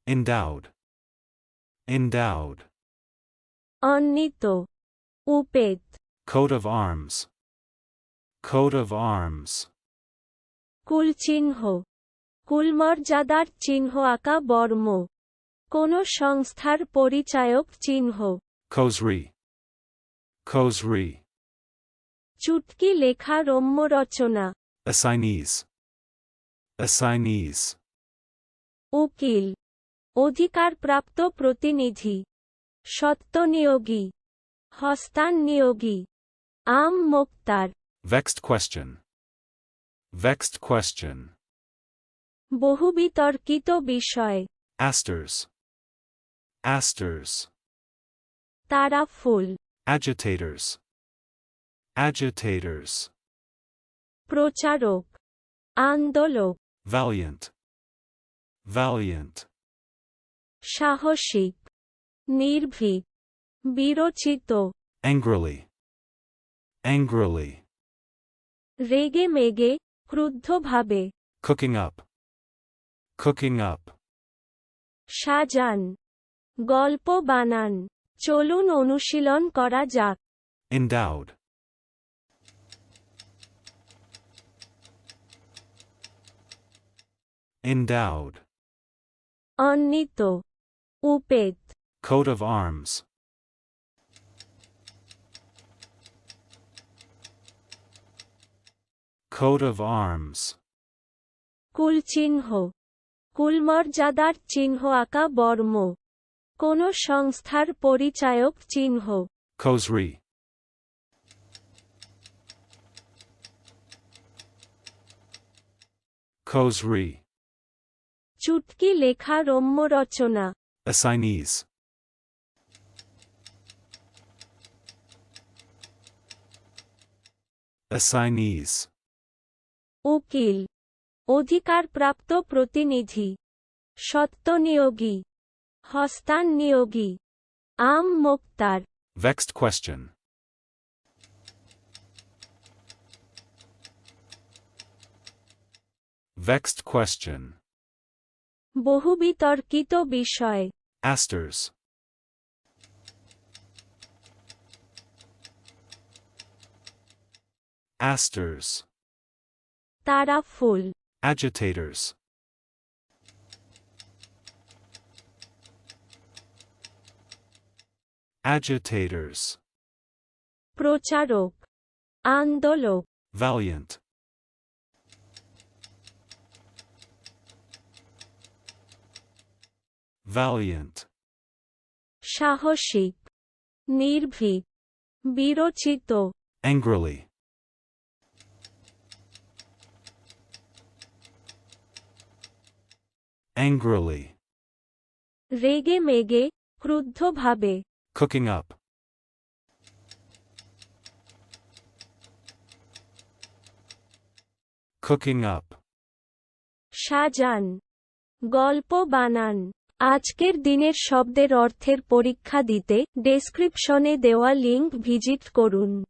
Endowed. Endowed. অন্বিত, উপেত, Coat of arms. Coat of arms. কুলচিহ্ন, কুলমর্যাদার চিহ্ন আঁকা বর্ম, কোন সংস্থার পরিচায়ক চিহ্ন। Causerie. Causerie. চুটকি লেখা রম্য রচনা। Assignees. Assignees. উকিল, অধিকারপ্রাপ্ত প্রতিনিধি, সত্ত্বনিয়োগী, হস্তানিয়োগী, আম Moktar. Vexed question. Vexed question. বহুবিতর্কিত বিষয়। Asters. Asters. তারা ফুল। Agitators. Agitators. প্রচারক, আন্দোলক। Valiant. Valiant. সাহসিক, নির্ভীক, বিরচিত। Angrily. Angrily. রেগে মেগে, ক্রুদ্ধভাবে। Cooking up. Cooking up. সাজান, গল্প বানান। চলুন অনুশীলন করা যাক। Endowed. Endowed. অন্বিত, উপেত, Coat of arms. Coat of arms. কুলচিহ্ন, কুলমর্যাদার চিহ্ন আঁকা বর্ম, কোন সংস্থার পরিচায়ক চিহ্ন। Causerie. Causerie. চুটকি লেখা রম্য রচনা। Assignees. Assignees. উকিল, অধিকারপ্রাপ্ত প্রতিনিধি, সত্ত্বনিয়োগী, হস্তানিয়োগী, আম Moktar. Vexed question. Vexed question. বহুবিতর্কিত বিষয়। Asters. Asters. তারা ফুল। Agitators. Agitators. প্রচারক, আন্দোলক। Valiant. Valiant. সাহসিক, নির্ভীক, বিরচিত। Angrily. Angrily. রেগে মেগে, ক্রুদ্ধভাবে। Cooking up. Cooking up. সাজান, গল্প বানান। আজকের দিনের শব্দের অর্থের পরীক্ষা দিতে ডেসক্রিপশনে দেওয়া লিংক ভিজিট করুন।